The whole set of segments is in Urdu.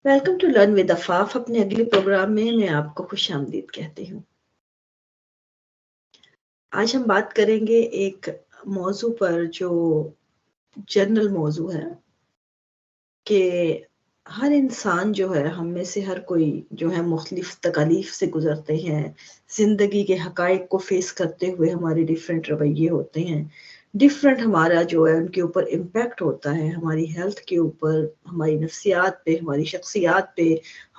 Welcome to learn with Afaf. اپنے اگلے پروگرام میں آپ کو خوش آمدید کہتی ہوں. آج ہم بات کریں گے ایک موضوع پر جو جنرل موضوع ہے کہ ہر انسان جو ہے، ہم میں سے ہر کوئی جو ہے مختلف تکالیف سے گزرتے ہیں. زندگی کے حقائق کو فیس کرتے ہوئے ہمارے ڈیفرنٹ رویے ہوتے ہیں. ڈفرینٹ ہمارا جو ہے ان کے اوپر امپیکٹ ہوتا ہے، ہماری ہیلتھ کے اوپر، ہماری نفسیات پہ، ہماری شخصیات پہ،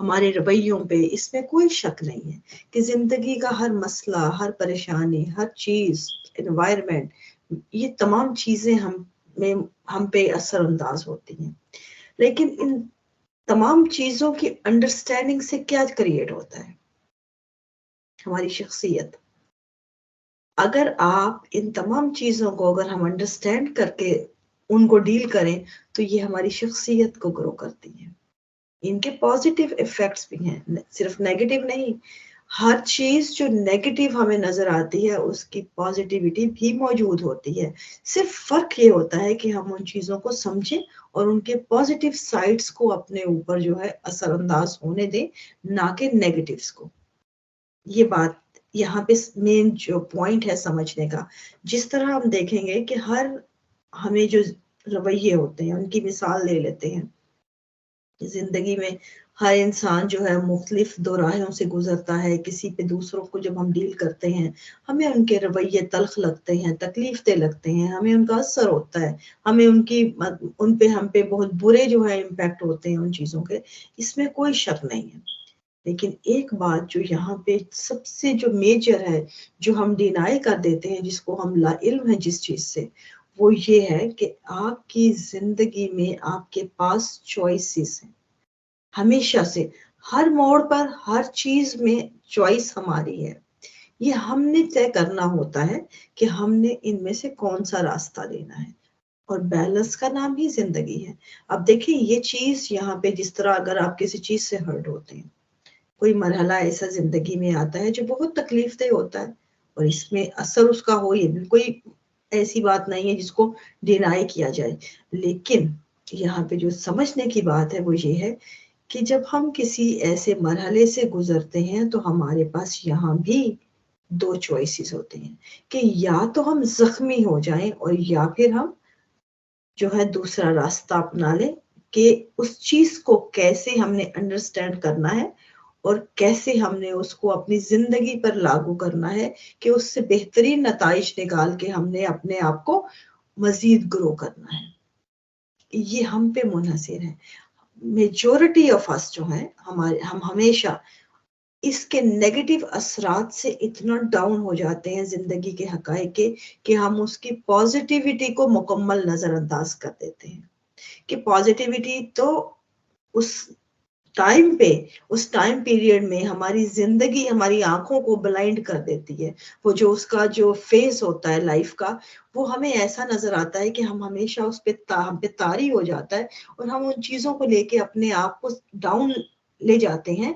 ہمارے رویوں پہ. اس میں کوئی شک نہیں ہے کہ زندگی کا ہر مسئلہ، ہر پریشانی، ہر چیز، انوائرمنٹ، یہ تمام چیزیں ہم پہ اثر انداز ہوتی ہیں. لیکن ان تمام چیزوں کی انڈرسٹینڈنگ سے کیا کریٹ ہوتا ہے؟ ہماری شخصیت. اگر آپ ان تمام چیزوں کو اگر ہم انڈرسٹینڈ کر کے ان کو ڈیل کریں تو یہ ہماری شخصیت کو گرو کرتی ہے. ان کے پازیٹیو ایفیکٹس بھی ہیں، صرف نیگیٹو نہیں. ہر چیز جو نیگیٹو ہمیں نظر آتی ہے اس کی پازیٹیوٹی بھی موجود ہوتی ہے. صرف فرق یہ ہوتا ہے کہ ہم ان چیزوں کو سمجھیں اور ان کے پازیٹیو سائڈس کو اپنے اوپر جو ہے اثر انداز ہونے دیں، نہ کہ نیگیٹوز کو. یہ بات یہاں پہ مین جو پوائنٹ ہے سمجھنے کا. جس طرح ہم دیکھیں گے کہ ہمیں جو رویے ہوتے ہیں ان کی مثال لے لیتے ہیں. زندگی میں ہر انسان جو ہے مختلف دوراہوں سے گزرتا ہے. کسی پہ دوسروں کو جب ہم ڈیل کرتے ہیں ہمیں ان کے رویے تلخ لگتے ہیں، تکلیف دہ لگتے ہیں، ہمیں ان کا اثر ہوتا ہے، ہمیں ہم پہ بہت برے جو ہے امپیکٹ ہوتے ہیں ان چیزوں کے. اس میں کوئی شک نہیں ہے. لیکن ایک بات جو یہاں پہ سب سے جو میجر ہے، جو ہم ڈینائی کر دیتے ہیں، جس کو ہم لا علم ہے جس چیز سے، وہ یہ ہے کہ آپ کی زندگی میں آپ کے پاس چوائسز ہیں. ہمیشہ سے ہر موڑ پر ہر چیز میں چوائس ہماری ہے. یہ ہم نے طے کرنا ہوتا ہے کہ ہم نے ان میں سے کون سا راستہ لینا ہے. اور بیلنس کا نام ہی زندگی ہے. اب دیکھیں یہ چیز یہاں پہ جس طرح اگر آپ کسی چیز سے ہرٹ ہوتے ہیں، کوئی مرحلہ ایسا زندگی میں آتا ہے جو بہت تکلیف دہ ہوتا ہے اور اس میں اثر اس کا ہو، یہ کوئی ایسی بات نہیں ہے جس کو ڈینائی کیا جائے. لیکن یہاں پہ جو سمجھنے کی بات ہے وہ یہ ہے کہ جب ہم کسی ایسے مرحلے سے گزرتے ہیں تو ہمارے پاس یہاں بھی دو چوائسز ہوتے ہیں کہ یا تو ہم زخمی ہو جائیں اور یا پھر ہم جو ہے دوسرا راستہ اپنا لیں کہ اس چیز کو کیسے ہم نے انڈرسٹینڈ کرنا ہے اور کیسے ہم نے اس کو اپنی زندگی پر لاگو کرنا ہے کہ اس سے بہترین نتائج نکال کے ہم نے اپنے آپ کو مزید گرو کرنا ہے. یہ ہم پہ منحصر ہے. میجورٹی آف اس جو ہیں ہم ہمیشہ اس کے نیگیٹو اثرات سے اتنا ڈاؤن ہو جاتے ہیں زندگی کے حقائق کے کہ ہم اس کی پازیٹیوٹی کو مکمل نظر انداز کر دیتے ہیں. کہ پازیٹیوٹی تو اس ٹائم پیریڈ میں ہماری زندگی ہماری آنکھوں کو بلائنڈ کر دیتی ہے. وہ جو اس کا جو فیز ہوتا ہے لائف کا، وہ ہمیں ایسا نظر آتا ہے کہ ہم ہمیشہ ہم پہ طاری ہو جاتا ہے اور ہم ان چیزوں کو لے کے اپنے آپ کو ڈاؤن لے جاتے ہیں،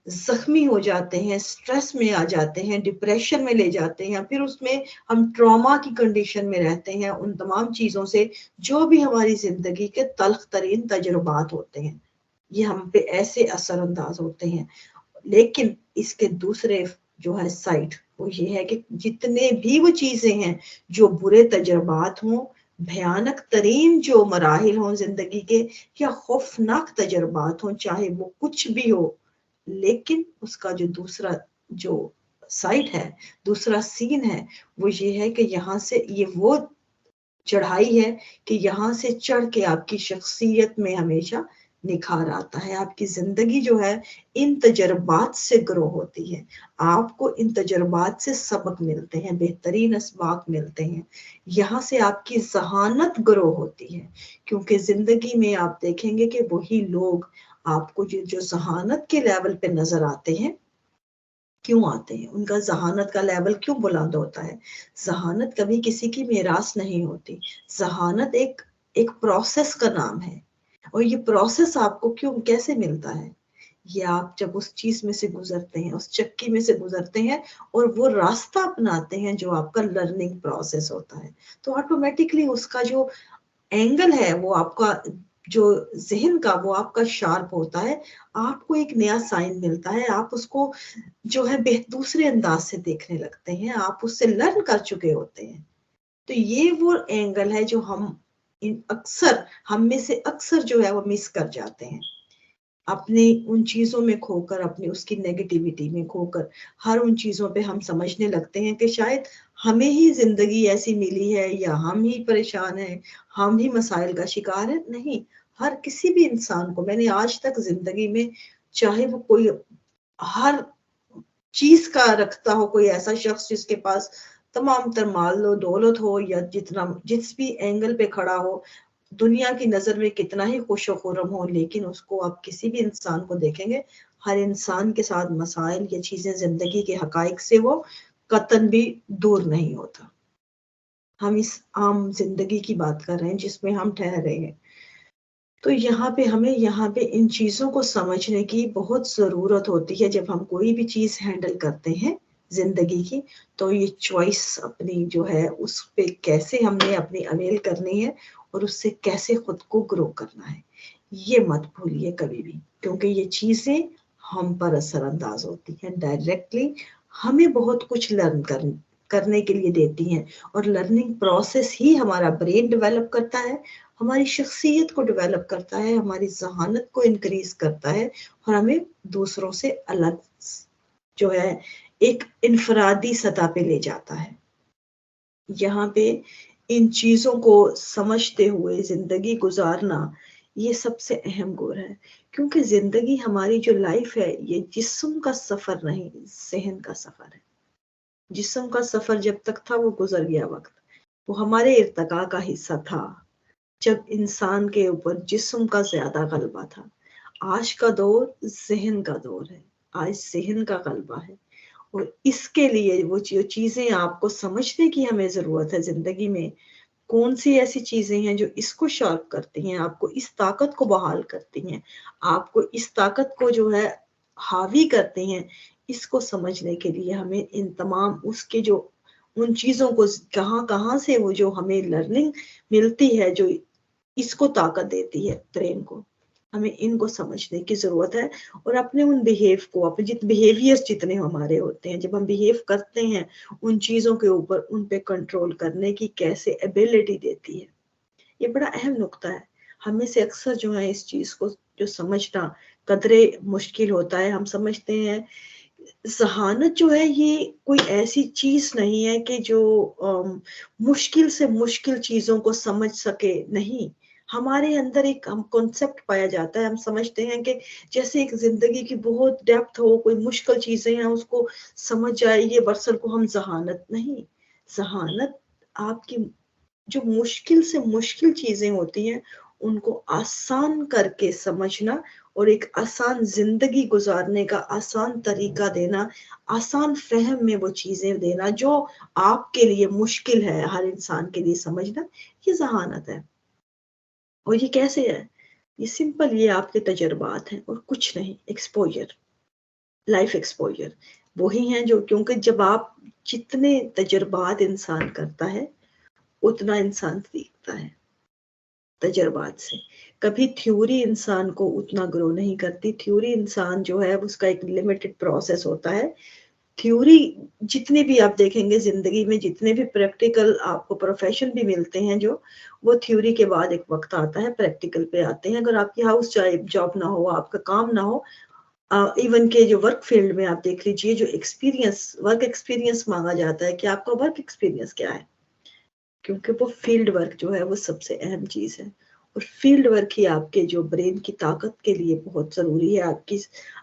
زخمی ہو جاتے ہیں، سٹریس میں آ جاتے ہیں، ڈپریشن میں لے جاتے ہیں. پھر اس میں ہم ٹراما کی کنڈیشن میں رہتے ہیں ان تمام چیزوں سے جو بھی ہماری زندگی کے تلخ ترین تجربات ہوتے ہیں. یہ ہم پہ ایسے اثر انداز ہوتے ہیں. لیکن اس کے دوسرے جو ہے سائڈ وہ یہ ہے کہ جتنے بھی وہ چیزیں ہیں جو برے تجربات ہوں، بھیانک ترین جو مراحل ہوں زندگی کے، یا خوفناک تجربات ہوں، چاہے وہ کچھ بھی ہو، لیکن اس کا جو دوسرا جو سائڈ ہے، دوسرا سین ہے، وہ یہ ہے کہ یہاں سے یہ وہ چڑھائی ہے کہ یہاں سے چڑھ کے آپ کی شخصیت میں ہمیشہ نکھار آتا ہے. آپ کی زندگی جو ہے ان تجربات سے گرو ہوتی ہے. آپ کو ان تجربات سے سبق ملتے ہیں، بہترین اسباق ملتے ہیں. یہاں سے آپ کی ذہانت گرو ہوتی ہے. کیونکہ زندگی میں آپ دیکھیں گے کہ وہی لوگ آپ کو جو ذہانت کے لیول پہ نظر آتے ہیں، کیوں آتے ہیں؟ ان کا ذہانت کا لیول کیوں بلند ہوتا ہے؟ ذہانت کبھی کسی کی میراث نہیں ہوتی. ذہانت ایک پروسیس کا نام ہے. اور یہ پروسیس آپ کو کیسے ملتا ہے؟ یہ آپ جب اس چیز میں سے گزرتے ہیں، اس چکی میں سے گزرتے ہیں اور وہ راستہ اپناتے ہیں جو آپ کا لرننگ پروسیس ہوتا ہے، تو آٹومیٹکلی اس کا جو اینگل ہے وہ آپ کا جو ذہن کا وہ آپ کا شارپ ہوتا ہے، آپ کو ایک نیا سائن ملتا ہے، آپ اس کو جو ہے دوسرے انداز سے دیکھنے لگتے ہیں، آپ اس سے لرن کر چکے ہوتے ہیں. تو یہ وہ اینگل ہے جو ہم میں سے اکثر جو ہے وہ مس کر جاتے ہیں، اپنی ان چیزوں میں کھو کر، اپنی اس کی نیگیٹیوٹی میں کھو کر ہر ان چیزوں پہ ہم سمجھنے لگتے ہیں کہ شاید ہمیں ہی زندگی ایسی ملی ہے یا ہم ہی پریشان ہیں، ہم ہی مسائل کا شکار ہیں. نہیں، ہر کسی بھی انسان کو میں نے آج تک زندگی میں، چاہے وہ کوئی ہر چیز کا رکھتا ہو، کوئی ایسا شخص جس کے پاس تمام تر مال و دولت ہو یا جس بھی اینگل پہ کھڑا ہو، دنیا کی نظر میں کتنا ہی خوش و خرم ہو، لیکن اس کو آپ کسی بھی انسان کو دیکھیں گے، ہر انسان کے ساتھ مسائل یا چیزیں زندگی کے حقائق سے وہ قطعاً بھی دور نہیں ہوتا. ہم اس عام زندگی کی بات کر رہے ہیں جس میں ہم ٹھہرے ہیں. تو یہاں پہ ان چیزوں کو سمجھنے کی بہت ضرورت ہوتی ہے. جب ہم کوئی بھی چیز ہینڈل کرتے ہیں زندگی کی، تو یہ چوائس اپنی جو ہے اس پہ کیسے ہم نے اپنی اویل کرنی ہے اور اس سے کیسے خود کو گرو کرنا ہے، یہ مت بھولیے کبھی بھی، کیونکہ یہ چیزیں ہم پر اثر انداز ہوتی ہیں ڈائریکٹلی، ہمیں بہت کچھ لرن کرنے کے لیے دیتی ہیں. اور لرننگ پروسیس ہی ہمارا برین ڈیولپ کرتا ہے، ہماری شخصیت کو ڈیولپ کرتا ہے، ہماری ذہانت کو انکریز کرتا ہے، اور ہمیں دوسروں سے الگ جو ہے ایک انفرادی سطح پہ لے جاتا ہے. یہاں پہ ان چیزوں کو سمجھتے ہوئے زندگی گزارنا یہ سب سے اہم گور ہے، کیونکہ زندگی ہماری جو لائف ہے یہ جسم کا سفر نہیں، ذہن کا سفر ہے. جسم کا سفر جب تک تھا وہ گزر گیا وقت، وہ ہمارے ارتقاء کا حصہ تھا جب انسان کے اوپر جسم کا زیادہ غلبہ تھا. آج کا دور ذہن کا دور ہے، آج ذہن کا غلبہ ہے، اور اس کے لیے وہ چیزیں آپ کو سمجھنے کی ہمیں ضرورت ہے. زندگی میں کون سی ایسی چیزیں ہیں جو اس کو شارپ کرتی ہیں، آپ کو اس طاقت کو بحال کرتی ہیں، آپ کو اس طاقت کو جو ہے حاوی کرتے ہیں. اس کو سمجھنے کے لیے ہمیں ان تمام اس کے جو ان چیزوں کو کہاں سے وہ جو ہمیں لرننگ ملتی ہے، جو اس کو طاقت دیتی ہے برین کو، ہمیں ان کو سمجھنے کی ضرورت ہے. اور اپنے ان بیہیو کو، اپنے بیہیویئر جتنے ہمارے ہوتے ہیں، جب ہم بیہیو کرتے ہیں ان چیزوں کے اوپر، ان پہ کنٹرول کرنے کی کیسے ایبیلٹی دیتی ہے. یہ بڑا اہم نقطہ ہے. ہم میں سے اکثر جو ہے اس چیز کو جو سمجھنا قدرے مشکل ہوتا ہے. ہم سمجھتے ہیں ذہانت جو ہے یہ کوئی ایسی چیز نہیں ہے کہ جو مشکل سے مشکل چیزوں کو سمجھ سکے. نہیں، ہمارے اندر ایک کنسپٹ پایا جاتا ہے. ہم سمجھتے ہیں کہ جیسے ایک زندگی کی بہت ڈیپتھ ہو، کوئی مشکل چیزیں ہیں اس کو سمجھ جائے، یہ برسر کو ہم ذہانت نہیں. ذہانت آپ کی جو مشکل سے مشکل چیزیں ہوتی ہیں ان کو آسان کر کے سمجھنا، اور ایک آسان زندگی گزارنے کا آسان طریقہ دینا، آسان فہم میں وہ چیزیں دینا جو آپ کے لیے مشکل ہے ہر انسان کے لیے سمجھنا، یہ ذہانت ہے. اور یہ کیسے ہے؟ یہ سمپل، یہ آپ کے تجربات ہیں اور کچھ نہیں. ایکسپوجر، لائف ایکسپوجر وہی ہیں جو، کیونکہ جب آپ جتنے تجربات انسان کرتا ہے اتنا انسان سیکھتا ہے تجربات سے. کبھی تھیوری انسان کو اتنا گرو نہیں کرتی. تھیوری انسان جو ہے اس کا ایک لمیٹڈ پروسیس ہوتا ہے. تھیوری جتنے بھی آپ دیکھیں گے زندگی میں، جتنے بھی پریکٹیکل آپ کو پروفیشن بھی ملتے ہیں، جو وہ تھیوری کے بعد ایک وقت آتا ہے پریکٹیکل پہ آتے ہیں. اگر آپ کی ہاؤس جاب نہ ہو، آپ کا کام نہ ہو، ایون کہ جو ورک فیلڈ میں آپ دیکھ لیجئے، جو ورک ایکسپیرینس مانگا جاتا ہے کہ آپ کا ورک ایکسپیرینس کیا ہے، کیونکہ وہ فیلڈ ورک جو ہے وہ سب سے اہم چیز ہے. اور فیلڈ ورک ہی آپ کے جو برین کی طاقت کے لیے بہت ضروری ہے،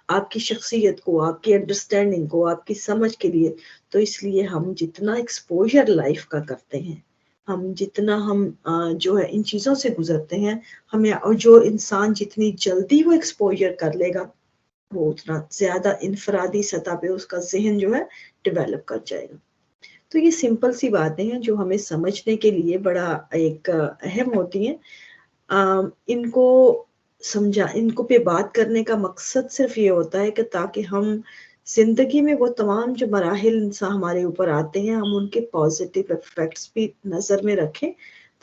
آپ کی شخصیت کو، آپ کی انڈرسٹینڈنگ کو، آپ کی سمجھ کے لیے. تو اس لیے ہم جتنا ایکسپوجر لائف کا کرتے ہیں، جتنا ہم جو ہے ان چیزوں سے گزرتے ہیں، ہمیں، اور جو انسان جتنی جلدی وہ ایکسپوجر کر لے گا وہ اتنا زیادہ انفرادی سطح پہ اس کا ذہن جو ہے ڈیولپ کر جائے گا. تو یہ سمپل سی باتیں ہیں جو ہمیں سمجھنے کے لیے بڑا ایک اہم ہوتی ہیں. ان کو ان کو پہ بات کرنے کا مقصد صرف یہ ہوتا ہے کہ تاکہ ہم زندگی میں وہ تمام جو مراحل انسان ہمارے اوپر آتے ہیں، ہم ان کے پازیٹیو ایفیکٹس بھی نظر میں رکھیں،